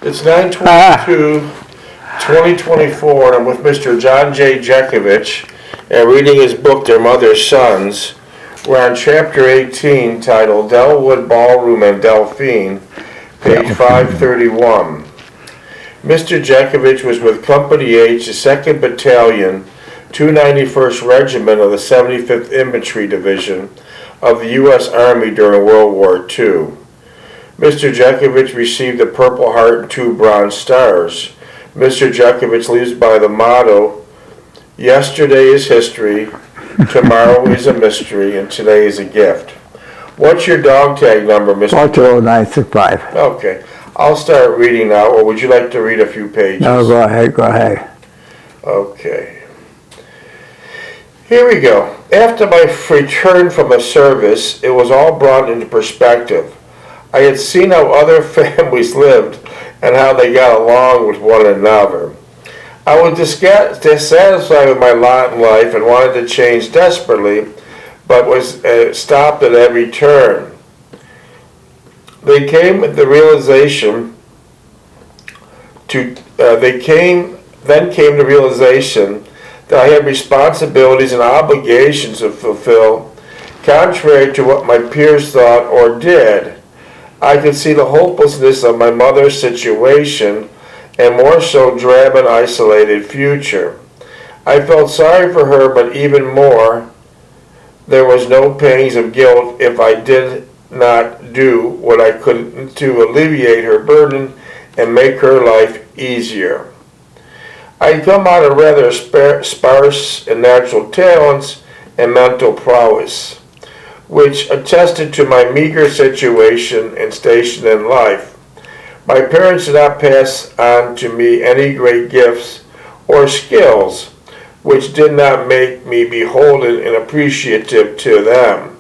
It's 9/22/2024, and I'm with Mr. John Jeckovich, and reading his book, Their Mother's Sons. We're on Chapter 18, titled Delwood Ballroom and Delphine, page 531. Mr. Jeckovich was with Company H, the 2nd Battalion, 291st Regiment of the 75th Infantry Division of the U.S. Army during World War II. Mr. Jeckovich received a Purple Heart and 2 Bronze Stars. Mr. Jeckovich lives by the motto, yesterday is history, tomorrow is a mystery, and today is a gift. What's your dog tag number, Mr. 40965. Okay. I'll start reading now, or would you like to read a few pages? No, go ahead. Okay. Here we go. After my return from the service, it was all brought into perspective. I had seen how other families lived and how they got along with one another. I was dissatisfied with my lot in life and wanted to change desperately, but was stopped at every turn. Then came the realization that I had responsibilities and obligations to fulfill, contrary to what my peers thought or did. I could see the hopelessness of my mother's situation, and more so drab and isolated future. I felt sorry for her, but even more, there was no pangs of guilt if I did not do what I could to alleviate her burden and make her life easier. I come out of rather sparse in natural talents and mental prowess, which attested to my meager situation and station in life. My parents did not pass on to me any great gifts or skills, which did not make me beholden and appreciative to them.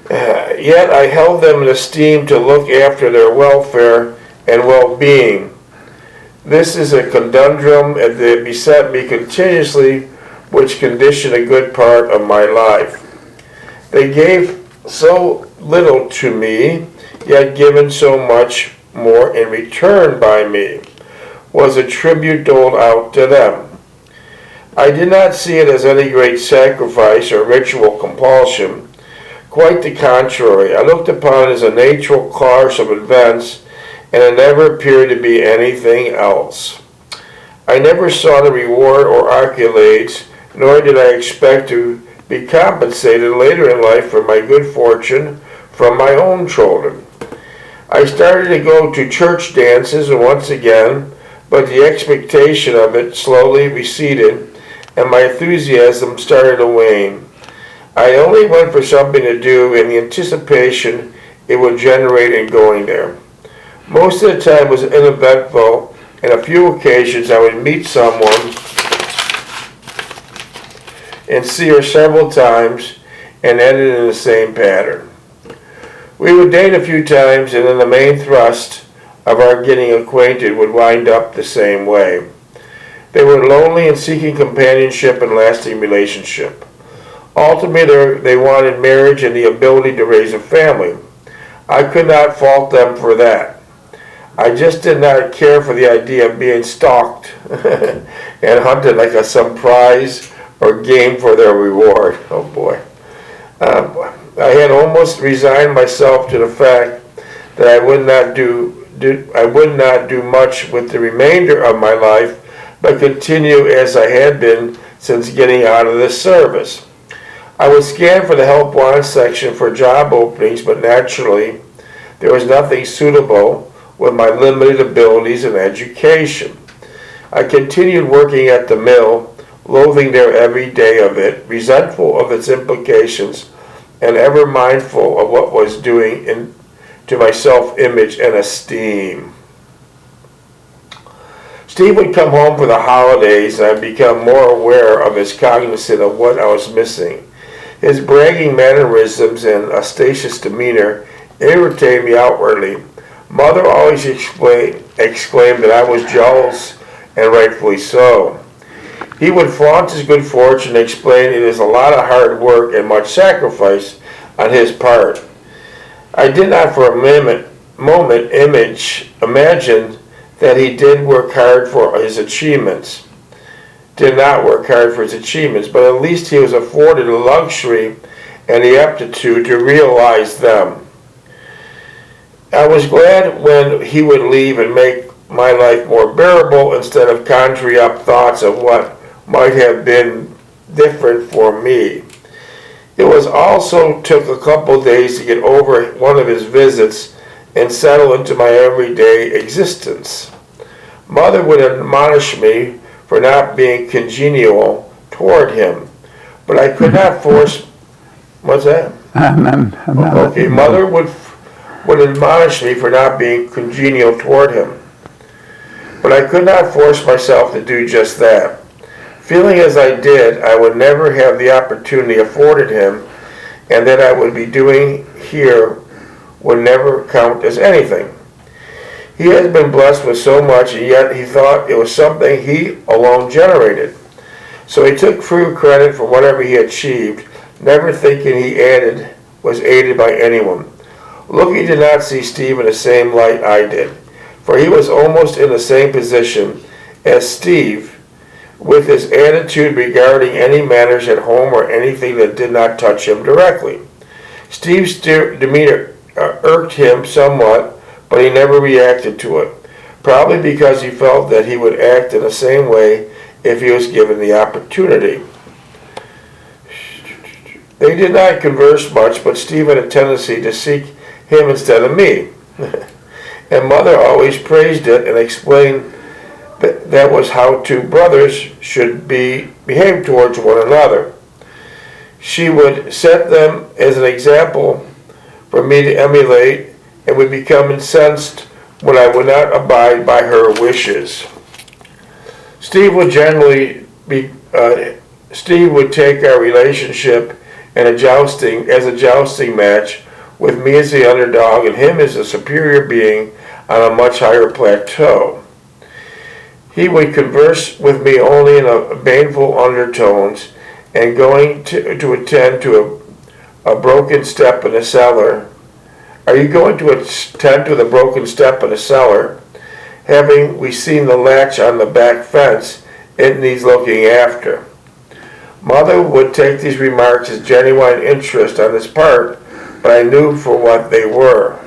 Yet I held them in esteem to look after their welfare and well-being. This is a conundrum that beset me continuously, which conditioned a good part of my life. They gave so little to me, yet given so much more in return by me, was a tribute doled out to them. I did not see it as any great sacrifice or ritual compulsion. Quite the contrary, I looked upon it as a natural course of events, and it never appeared to be anything else. I never sought a reward or accolades, nor did I expect to be compensated later in life for my good fortune from my own children. I started to go to church dances once again, but the expectation of it slowly receded, and my enthusiasm started to wane. I only went for something to do in the anticipation it would generate in going there. Most of the time was uneventful, and a few occasions I would meet someone and see her several times and ended in the same pattern. We would date a few times, and then the main thrust of our getting acquainted would wind up the same way. They were lonely and seeking companionship and lasting relationship. Ultimately, they wanted marriage and the ability to raise a family. I could not fault them for that. I just did not care for the idea of being stalked and hunted like some prize or game for their reward. Oh boy. I had almost resigned myself to the fact that I would not do much with the remainder of my life, but continue as I had been since getting out of this service. I would scan for the help wanted section for job openings, but naturally there was nothing suitable with my limited abilities and education. I continued working at the mill, loathing there every day of it, resentful of its implications, and ever mindful of what was doing to my self-image and esteem. Steve would come home for the holidays, and I'd become more aware of his cognizance of what I was missing. His bragging mannerisms and ostentatious demeanor irritated me outwardly. Mother always exclaimed that I was jealous, and rightfully so. He would flaunt his good fortune and explain it is a lot of hard work and much sacrifice on his part. I did not for a moment imagine that he did work hard for his achievements. Did not work hard for his achievements, but at least he was afforded the luxury and the aptitude to realize them. I was glad when he would leave and make my life more bearable instead of conjuring up thoughts of what might have been different for me. It was also took a couple days to get over one of his visits and settle into my everyday existence. Mother would admonish me for not being congenial toward him, but I could not force. What's that? Okay, Mother would admonish me for not being congenial toward him, but I could not force myself to do just that. Feeling as I did, I would never have the opportunity afforded him, and that I would be doing here would never count as anything. He has been blessed with so much, and yet he thought it was something he alone generated. So he took full credit for whatever he achieved, never thinking he was aided by anyone. Looking did not see Steve in the same light I did, for he was almost in the same position as Steve, with his attitude regarding any matters at home or anything that did not touch him directly. Steve's demeanor irked him somewhat, but he never reacted to it, probably because he felt that he would act in the same way if he was given the opportunity. They did not converse much, but Steve had a tendency to seek him instead of me. And Mother always praised it and explained that was how two brothers should behave towards one another. She would set them as an example for me to emulate, and would become incensed when I would not abide by her wishes. Steve would take our relationship and as a jousting match, with me as the underdog and him as a superior being on a much higher plateau. He would converse with me only in baneful undertones, and going to attend to a broken step in the cellar. Are you going to attend to the broken step in the cellar? Having we seen the latch on the back fence, it needs looking after. Mother would take these remarks as genuine interest on his part, but I knew for what they were.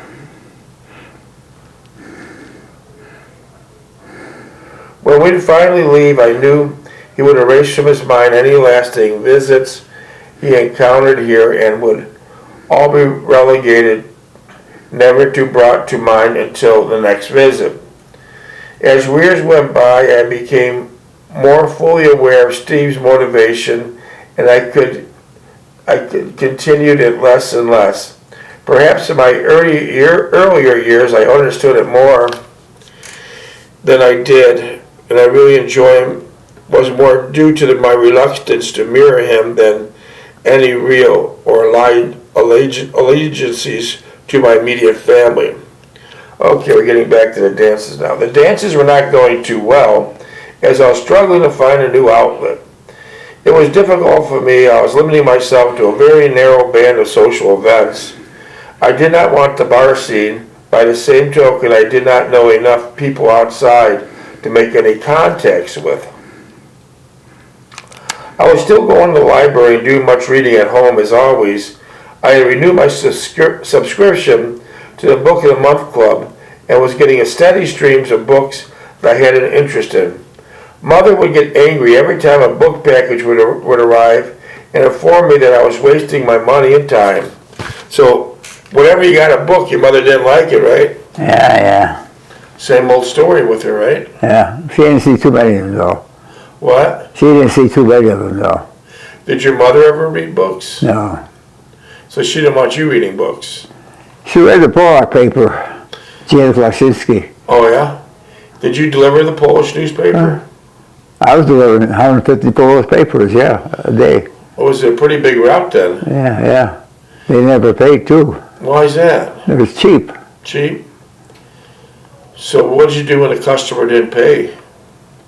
When we'd finally leave, I knew he would erase from his mind any lasting visits he encountered here, and would all be relegated, never to brought to mind until the next visit. As years went by, I became more fully aware of Steve's motivation, and I could continued it less and less. Perhaps in my earlier years, I understood it more than I did, and I really enjoy him, was more due to my reluctance to mirror him than any real or aligned allegiances to my immediate family. Okay, we're getting back to the dances now. The dances were not going too well, as I was struggling to find a new outlet. It was difficult for me. I was limiting myself to a very narrow band of social events. I did not want the bar scene. By the same token, I did not know enough people outside to make any contacts with. I was still going to the library and doing much reading at home as always. I had renewed my subscription to the Book of the Month Club and was getting a steady stream of books that I had an interest in. Mother would get angry every time a book package would arrive and inform me that I was wasting my money and time. So whenever you got a book, your mother didn't like it, right? Yeah. Same old story with her, right? Yeah. She didn't see too many of them, though. What? She didn't see too many of them, though. Did your mother ever read books? No. So she didn't want you reading books? She read the Polak paper, Janet Klasinski. Oh, yeah? Did you deliver the Polish newspaper? I was delivering 150 Polish papers, a day. Oh, was it a pretty big route then? Yeah. They never paid, too. Why is that? It was cheap. Cheap? So what did you do when the customer didn't pay?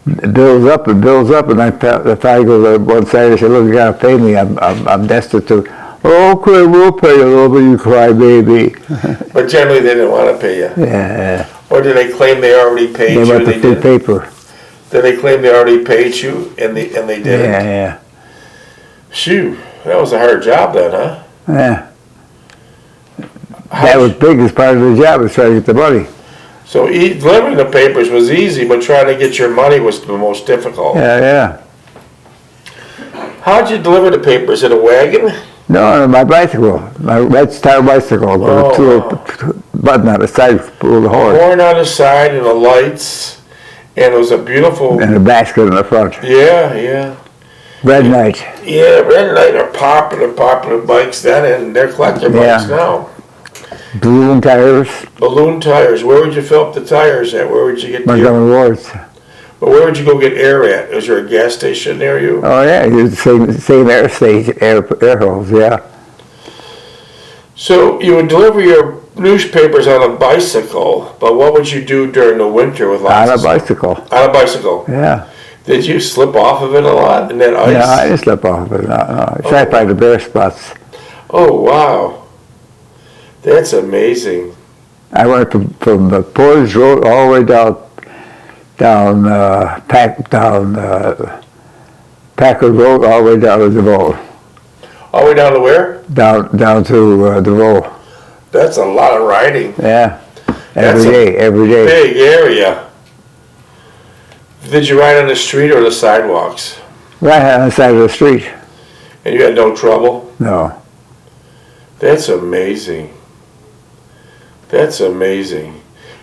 It builds up, and if I go to one side and say, look, you gotta pay me, I'm destitute. Oh, okay, we'll pay you a little bit, you cry baby. But generally they didn't want to pay you. Yeah. Or did they claim they already paid They you want and the they free did? paper. Did they claim they already paid you and they didn't? Yeah, Shoo, that was a hard job then, huh? yeah. How'd That was you- biggest part of the job, was trying to get the money. So delivering the papers was easy, but trying to get your money was the most difficult. Yeah, yeah. How'd you deliver the papers? In a wagon? No, my bicycle, my red star bicycle, with Oh, a wow. button on the side to pull the horse, Horn on the side and the lights, and it was a beautiful. and a basket in the front. Yeah. Red Knight. Yeah, Red Knight are popular bikes then, and they're collector bikes Yeah. now. Balloon tires, Balloon tires. Where would you fill up the tires at? Where would you get the air? Montgomery Wards. But where would you go get air at? Is there a gas station near you? Oh yeah, use the same air stage, air hose, yeah. So you would deliver your newspapers on a bicycle, but what would you do during the winter with lots On a of snow? bicycle, On a bicycle. yeah. Did you slip off of it a lot in that ice? Yeah, I didn't slip off of it, no. It's right by the bare spots. Oh, wow. That's amazing. I went from the Portage Road all the way down Packard Road, all the way down to DeVoe. All the way down to where? Down to DeVoe. That's a lot of riding. Yeah, That's every day. Big area. Did you ride on the street or the sidewalks? Right on the side of the street. And you had no trouble? No, That's amazing. That's amazing.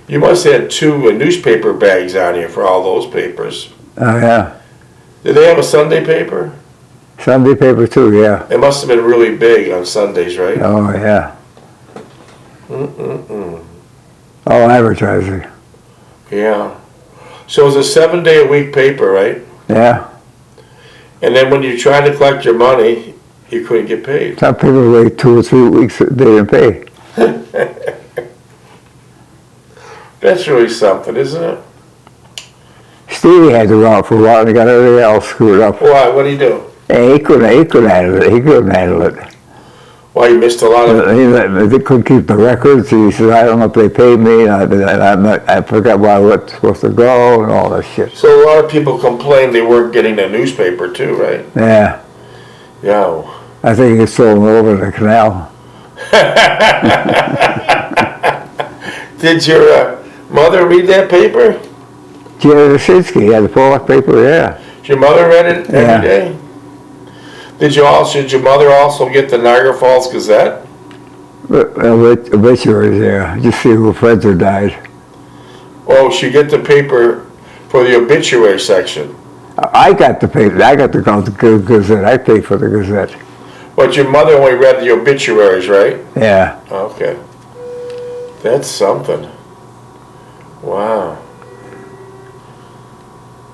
You must have had two newspaper bags on you for all those papers. oh yeah. Did they have a Sunday paper? Sunday paper too, yeah. It must have been really big on Sundays, right? Oh yeah. All advertising. Yeah. So it was a 7-day-a-week paper, right? Yeah. And then when you tried to collect your money, you couldn't get paid. Some people wait 2 or 3 weeks, they didn't pay. That's really something, isn't it? Stevie had to run for a while and he got everything else screwed up. Why? What do you do? And he couldn't handle it. He couldn't handle it. Why, you missed a lot of... They couldn't keep the records. He said, I don't know if they paid me. I forgot where I was supposed to go and all that shit. So a lot of people complained they weren't getting the newspaper too, right? Yeah. Yeah. I think he sold them over the canal. Did your mother read that paper? Gina Jasinski had the Pollock paper, yeah. Did your mother read it every Yeah. day? Did your mother also get the Niagara Falls Gazette? Obituaries there. Just see who friends had died. Oh, she get the paper for the obituary section. I got the paper. I got the Gazette. I paid for the Gazette. But your mother only read the obituaries, right? Yeah. Okay. That's something. Wow.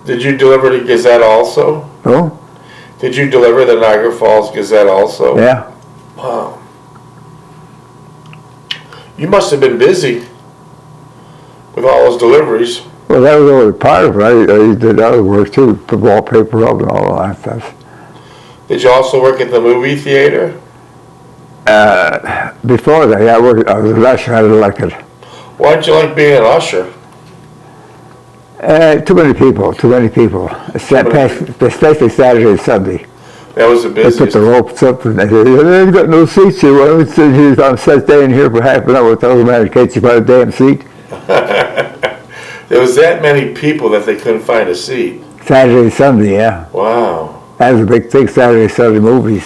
Did you deliver the Gazette also? Oh? Did you deliver the Niagara Falls Gazette also? Yeah. Wow. You must have been busy with all those deliveries. Well, that was only part of it. I did other work too, put wallpaper up and all that stuff. Did you also work at the movie theater? Before that, I was an usher, I was elected. Why did you like being an usher? Too many people. Especially Saturday and Sunday. That was the They put busiest. the ropes up and they said, they've got no seats here. Why don't we sit here? I'm staying here for half an hour. Tell the man, can't you find a damn seat? There was that many people that they couldn't find a seat. Saturday and Sunday, yeah. Wow. That was a big thing, Saturday and Sunday movies.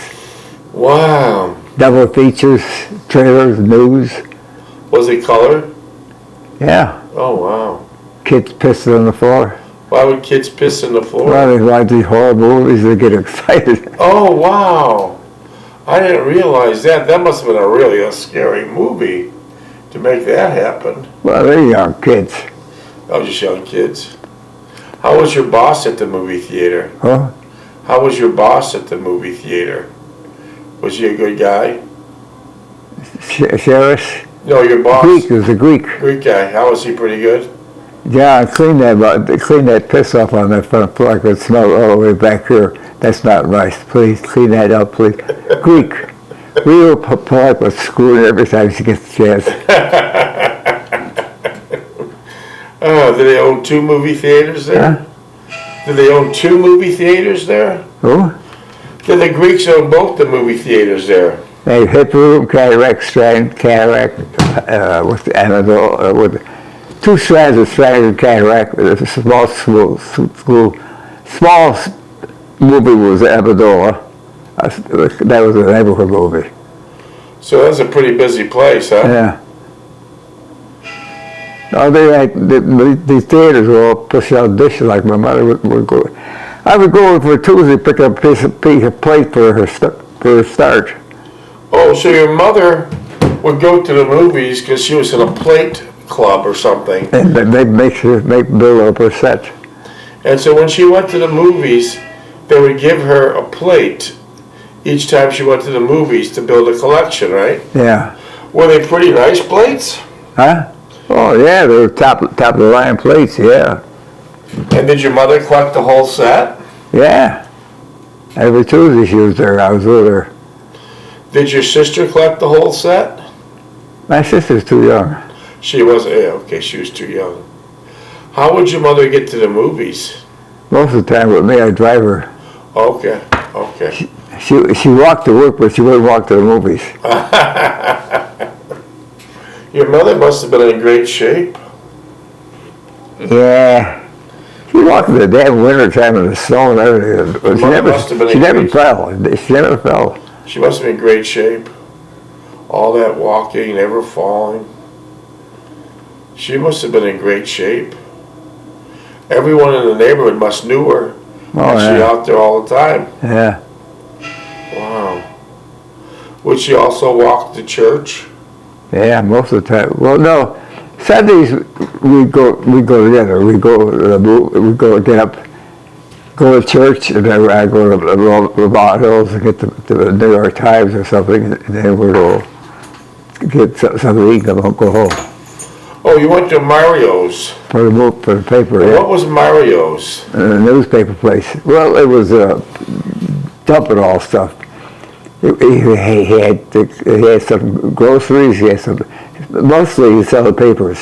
Wow. Double features, trailers, news. Was it colored? Yeah. Oh, wow. Kids pissing on the floor. Why would kids piss in the floor? Well, they watch these horror movies, they get excited. Oh, wow. I didn't realize that. That must have been a scary movie to make that happen. Well, they're young kids. I was just young kids. How was your boss at the movie theater? Huh? How was your boss at the movie theater? Was he a good guy? Sheriff? No, your boss. Greek, it was a Greek. Greek guy. How was he? Pretty good? Yeah, clean that piss off on that front floor. I could smell it all the way back here. That's not right. Please, clean that up, please. Greek. Real polite, but screwing every time she gets the chance. Oh, do they own 2 movie theaters there? Huh? Do they own 2 movie theaters there? Who? Do the Greeks own both the movie theaters there? Hey, hip room, cataract, strand, cataract, with the anadol, with 2 strands of strand and cataract. A small movie was Abadola. That was a neighborhood movie. So that's a pretty busy place, huh? Yeah. No, these theaters were all push out dishes like my mother would go. I would go over for Tuesday, pick up a piece of plate for her start. Oh, so your mother would go to the movies because she was in a plate club or something. And they make build up her set. And so when she went to the movies, they would give her a plate each time she went to the movies to build a collection, right? Yeah. Were they pretty nice plates? Huh? Oh yeah, they were top of the line plates. Yeah. And did your mother collect the whole set? Yeah. Every Tuesday she was there. I was with her. Did your sister collect the whole set? My sister's too young. She was, yeah, okay, she was too young. How would your mother get to the movies? Most of the time with me, I drive her. Okay, okay. She walked to work, but she wouldn't walk to the movies. Your mother must have been in great shape. Yeah. She walked in the damn winter time in the snow and everything. But she never fell. She never fell. She must have been in great shape. All that walking, never falling. She must have been in great shape. Everyone in the neighborhood must knew her. Oh, She yeah. out there all the time. Yeah. Wow. Would she also walk to church? Yeah, most of the time. Well, no. Sundays we go together. We go get up, go to church, and then I go to the Hills and get the New York Times or something, and then we'll go get something to eat and go home. Oh, you went to Mario's. For the paper. Yeah. What was Mario's? A newspaper place. Well, it was dumping all stuff. He had some groceries. He had some. Mostly he sell the papers.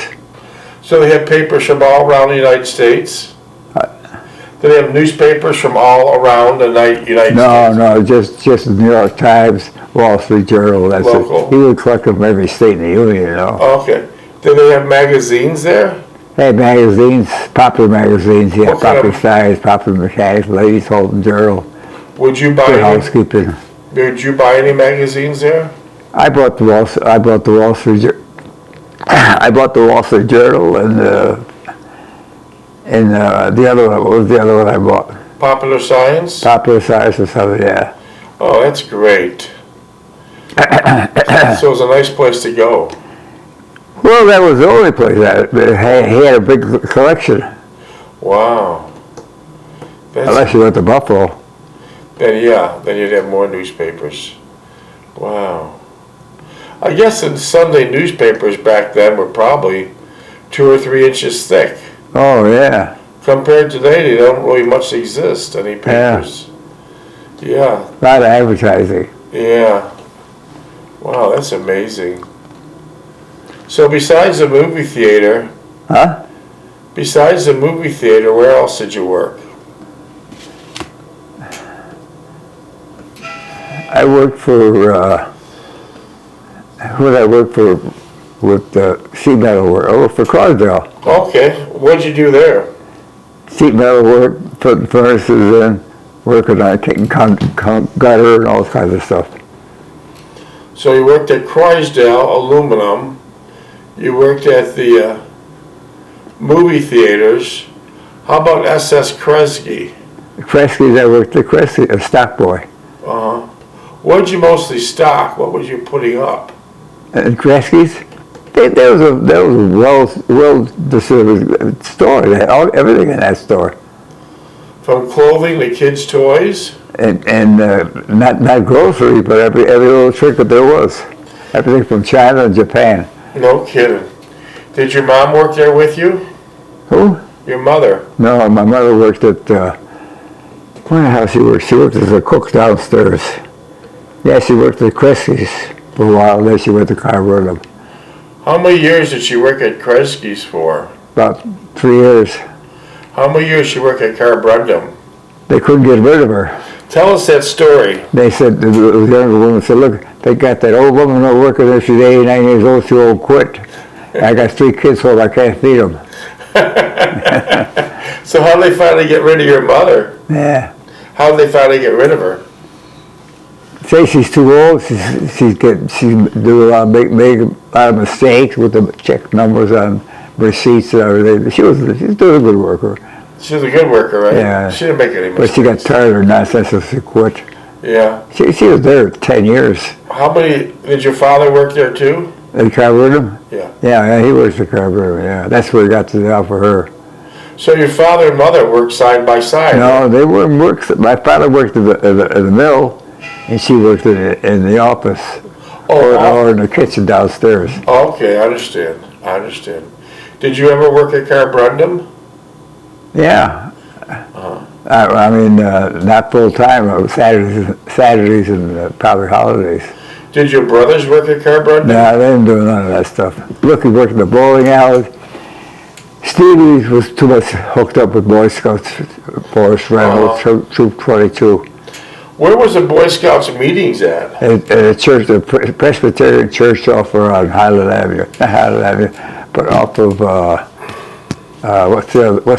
So they had papers from all around the United States? Did they have newspapers from all around the United States? No, just the New York Times, Wall Street Journal. That's Local. it. He would collect them from every state in the union, you know. Okay. Did they have magazines there? They had magazines, popular magazines. Yeah, What kind Popular of- Science, Popular Mechanics, Ladies' Home Journal, Would you buy Good any? Housekeeping. Did you buy any magazines there? I bought the Wall Street Journal. I bought the Wall Street Journal and the other one. What was the other one I bought? Popular Science? Popular Science or something. Yeah. Oh, that's great. So it was a nice place to go. Well, that was the only place that he had a big collection. Wow. Unless you went to Buffalo. Then you'd have more newspapers. Wow. I guess the Sunday newspapers back then were probably 2 or 3 inches thick. Oh yeah. Compared to today, they don't really much exist, any papers. Yeah. A lot of advertising. Yeah. Wow, that's amazing. So besides the movie theater, Huh? Where else did you work? I worked for, who did I work for with sheet metal work? I worked for Crosdale. Okay, what'd you do there? Sheet metal work, putting furnaces in, working on taking gutter and all kinds of stuff. So you worked at Croisdale Aluminum. You worked at the movie theaters. How about SS Kresge? Kresge's, I worked at Kresge, a stock boy. Uh-huh. What did you mostly stock? What was you putting up? And Kresge's, there was a well distributed store. They had everything in that store. From clothing to kids' toys? And not grocery, but every little trinket there was. Everything from China and Japan. No kidding. Did your mom work there with you? Who? Your mother? No, my mother worked at, where the hell she worked? She worked as a cook downstairs. Yeah, she worked at Kresge's for a while, then she went to Carverham. How many years did she work at Kresge's for? About 3 years. How many years she worked at Carborundum? They couldn't get rid of her. Tell us that story. They said, the younger woman said, look, they got that old woman not working there. She's 89 years old, she won't quit. I got 3 kids home, I can't feed them. So how did they finally get rid of your mother? Yeah. How did they finally get rid of her? Say she's too old, she's doing a lot of mistakes with the check numbers on receipts and everything. She's doing a good worker. She was a good worker, right? Yeah. She didn't make any mistakes. But she got tired of her nonsense, so she quit. Yeah. She was there 10 years. How many, did your father work there too? At Carborundum? Yeah. Yeah, he works at Carborundum, yeah. That's where he got the job for her. So your father and mother worked side by side? No, they weren't my father worked in the mill, and she worked in the office, or in the kitchen downstairs. Okay, I understand. Did you ever work at Carborundum? Yeah. I mean, not full time, Saturdays and probably holidays. Did your brothers work at Carborundum? No, they didn't do none of that stuff. Look, he worked in the bowling alley. Stevie was too much hooked up with Boy Scouts, Forest Reynolds, Troop 22. Where was the Boy Scouts meetings at? At a church, the Presbyterian church off on Highland Avenue, not Highland Avenue, but off of, what's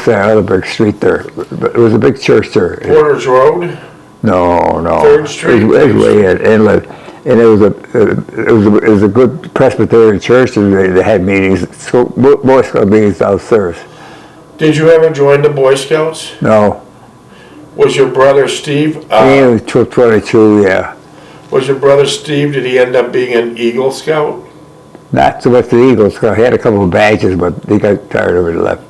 that other big street there? It was a big church there. Porter's Road? No. 3rd Street? It was way inland. And it was a good Presbyterian church, and they had meetings, Boy Scout meetings downstairs. Did you ever join the Boy Scouts? No. Was your brother Steve? He was Troop 22, yeah. Was your brother Steve, did he end up being an Eagle Scout? Not so much the Eagle Scout. He had a couple of badges, but he got tired of it and left.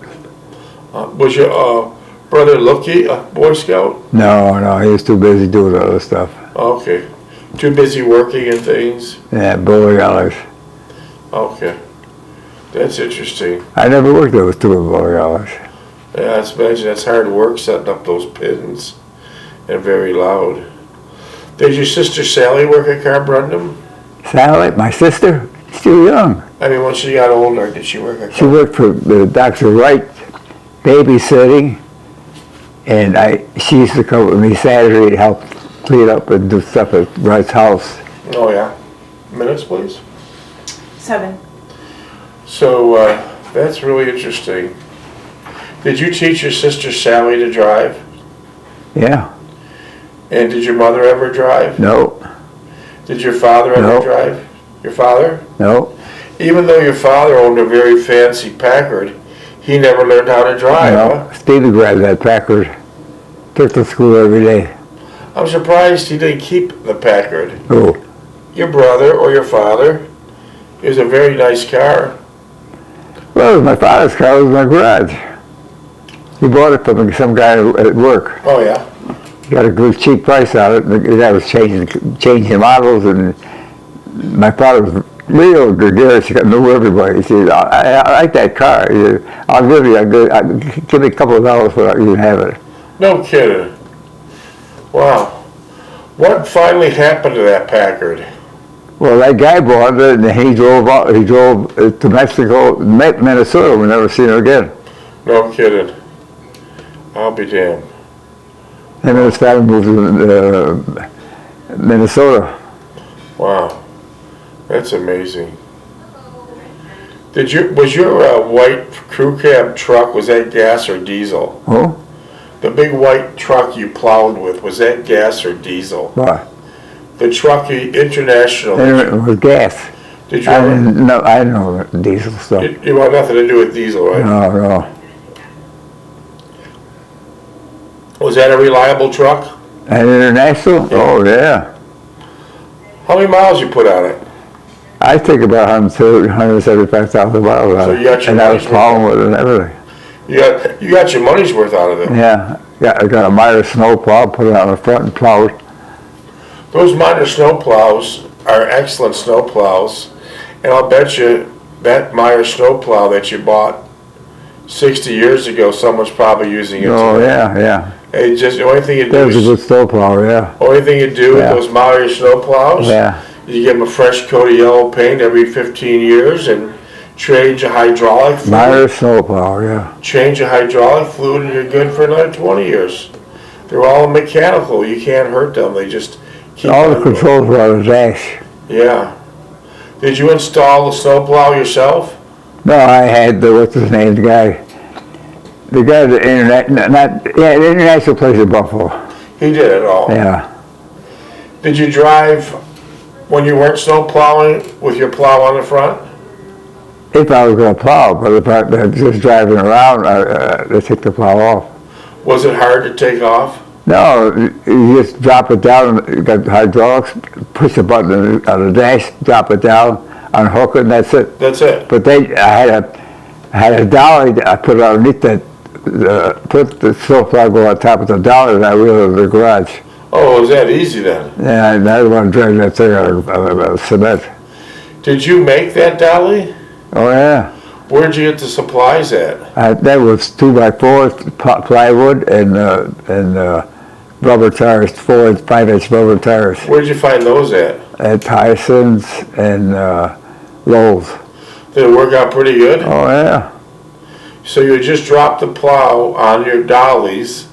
Was your brother Lucky a Boy Scout? No, he was too busy doing other stuff. Okay. Too busy working and things? Yeah, bowling alleys. Okay. That's interesting. I never worked there with 2 bowling alleys. Yeah, I imagine that's hard work setting up those pins. And very loud. Did your sister Sally work at Carborundum? Sally, my sister, she's too young. I mean, when she got older, did she work at Carborundum? She worked for Dr. Wright, babysitting, and she used to come with me Saturday to help clean up and do stuff at Wright's house. Oh, yeah. Minutes, please. 7. So, that's really interesting. Did you teach your sister Sally to drive? Yeah. And did your mother ever drive? No. Did your father ever No. drive? Your father? No. Even though your father owned a very fancy Packard, he never learned how to drive, huh? Stevie grabbed that Packard, took to school every day. I'm surprised he didn't keep the Packard. Oh. Your brother or your father? It was a very nice car. Well, it was my father's car, it was my garage. He bought it from some guy at work. Oh, yeah? He got a good cheap price on it. The guy was changing models, and my father was real gregarious. He knew everybody. He said, I like that car. He said, I'll give me a couple of dollars for it, you can have it. No kidding. Wow. What finally happened to that Packard? Well, that guy bought it, and he drove to Mexico, Minnesota. We never seen him again. No kidding. I'll be damned. Him and his family moved to Minnesota. Wow. That's amazing. Was your white crew cab truck, was that gas or diesel? Oh? The big white truck you plowed with, was that gas or diesel? What? The truck, International. It was gas. Did you I ever? didn't know diesel stuff. You want nothing to do with diesel, right? No. Was that a reliable truck? An International? Yeah. Oh, yeah. How many miles you put on it? I think about 175,000 miles on So it. you got your And I was money's plowing with it and everything. You got your money's worth out of it. Yeah. I got a Meyer snow plow, put it on the front and plowed. Those minor snow plows are excellent snow plows, and I'll bet you that Meyer snow plow that you bought 60 years ago, someone's probably using it Oh, today. yeah. It just the only thing you do That was a is good snow plow, yeah. only thing you do Yeah. with those Meyer snow plows. Yeah. You give them a fresh coat of yellow paint every 15 years and Change a hydraulic fluid. Minor snowplow, yeah. Change a hydraulic fluid and you're good for another 20 years. They're all mechanical. You can't hurt them. They just keep All on the controls were on the dash. Yeah. Did you install the snowplow yourself? No, I had the, what's his name, the guy the the international place in Buffalo. He did it all. Yeah. Did you drive when you weren't snow plowing with your plow on the front? If I was going to plow, but if I was just driving around, they take the plow off. Was it hard to take off? No, you just drop it down, you got hydraulics, push the button on the dash, drop it down, unhook it, and that's it. That's it. But I had a dolly that I put underneath that, put the snowplow go on top of the dolly, and I wheeled it to the garage. Oh, it was that easy then? Yeah, I didn't want to drag that thing out of cement. Did you make that dolly? Oh, yeah. Where'd you get the supplies at? That was 2x4 plywood and rubber tires, 4 and 5-inch rubber tires. Where'd you find those at? At Tyson's and Lowe's. Did it work out pretty good? Oh, yeah. So you just drop the plow on your dollies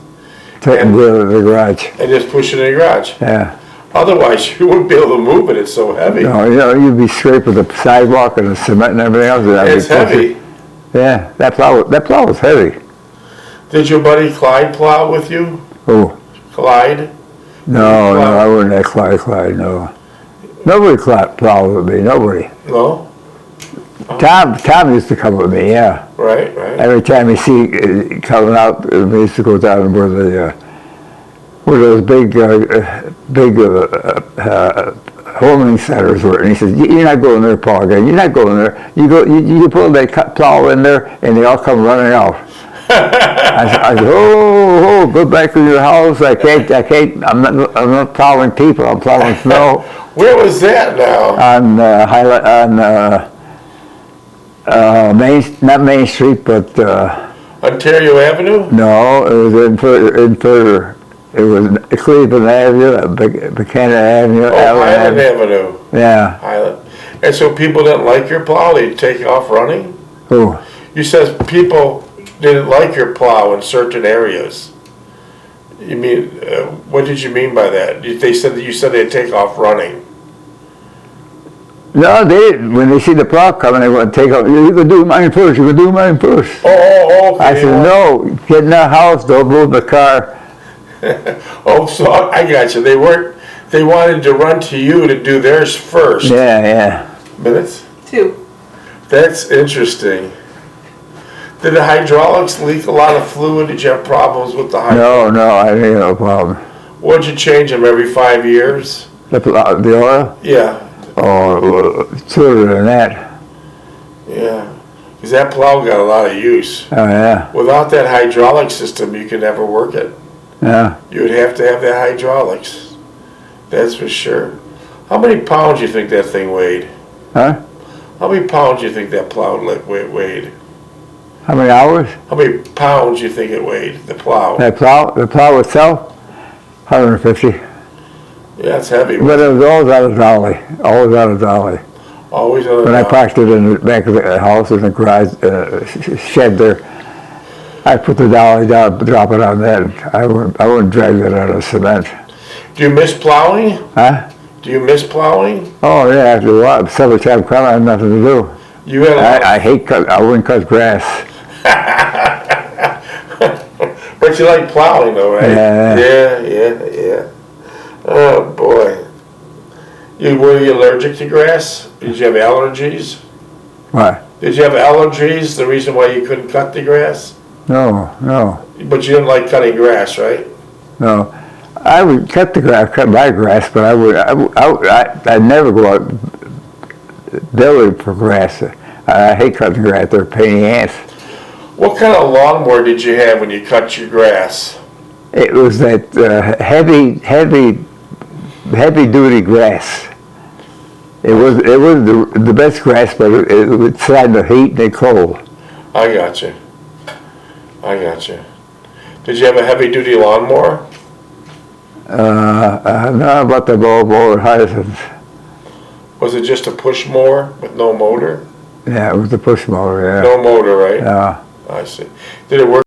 Take and wheel it in the garage. and just push it in the garage. Yeah. Otherwise, you wouldn't be able to move it. It's so heavy. No, you'd be scraping the sidewalk and the cement and everything else. It's heavy. Yeah, that plow was heavy. Did your buddy Clyde plow with you? Oh. Clyde? No, I wouldn't have Clyde, no. Nobody plowed with me, nobody. No? Tom used to come with me, yeah. Right. Every time you see coming out, we used to go down where those big homing centers were, and he says, "You're not going there, Paul. Again. You're not going there. You pull that plow in there, and they all come running out." I said, "Oh, go back to your house. I can't. I'm not plowing people. I'm plowing snow." Where was that now? Not Main Street, but Ontario Avenue? no, it was in further. It was Cleveland Avenue, Buchanan Avenue, Highland Avenue. Yeah. Highland. And so people didn't like your plow? They'd take off running? Who? You said people didn't like your plow in certain areas. You mean, what did you mean by that? You said they'd take off running. No, they didn't. When they see the plow coming, they want to take off. You can do mine first. You can do mine first. Oh, okay. I said, no, get in the house. Don't move the car. Oh, so I got you. They wanted to run to you to do theirs first. Yeah. Minutes? 2. That's interesting. Did the hydraulics leak a lot of fluid? Did you have problems with the hydraulics? No, I didn't have no problem. Would you change them every 5 years? The oil? Yeah. Oh, sooner than that. Yeah. Because that plow got a lot of use. Oh, yeah. Without that hydraulic system, you could never work it. Yeah. You would have to have that hydraulics. That's for sure. How many pounds do you think that thing weighed? Huh? How many pounds do you think that plow weighed? How many hours? How many pounds do you think it weighed, the plow? The plow itself? 150. Yeah, it's heavy. But it was always out of dolly. Always out of dolly. Always on the When I dolly. parked it in the back of the house in the garage shed there, I put the dolly down, drop it on that. I wouldn't drag that out of cement. Do you miss plowing? Huh? Do you miss plowing? Oh yeah, after a while, summertime coming, I had nothing to do. You had a lot I wouldn't cut grass. But you like plowing though, right? Yeah. Oh boy. Were you allergic to grass? Did you have allergies? What? Did you have allergies? The reason why you couldn't cut the grass? No. But you didn't like cutting grass, right? No. I would cut my grass, but I'd never go out belly for grass. I hate cutting grass. They're a pain in the ass. What kind of lawnmower did you have when you cut your grass? It was that heavy duty grass. It was the best grass, but it would stand the heat and the cold. I got you. Did you have a heavy duty lawnmower? Not about the mower Hyacinth. Was it just a push mower with no motor? Yeah, it was the push motor, yeah. No motor, right? Yeah. I see. Did it work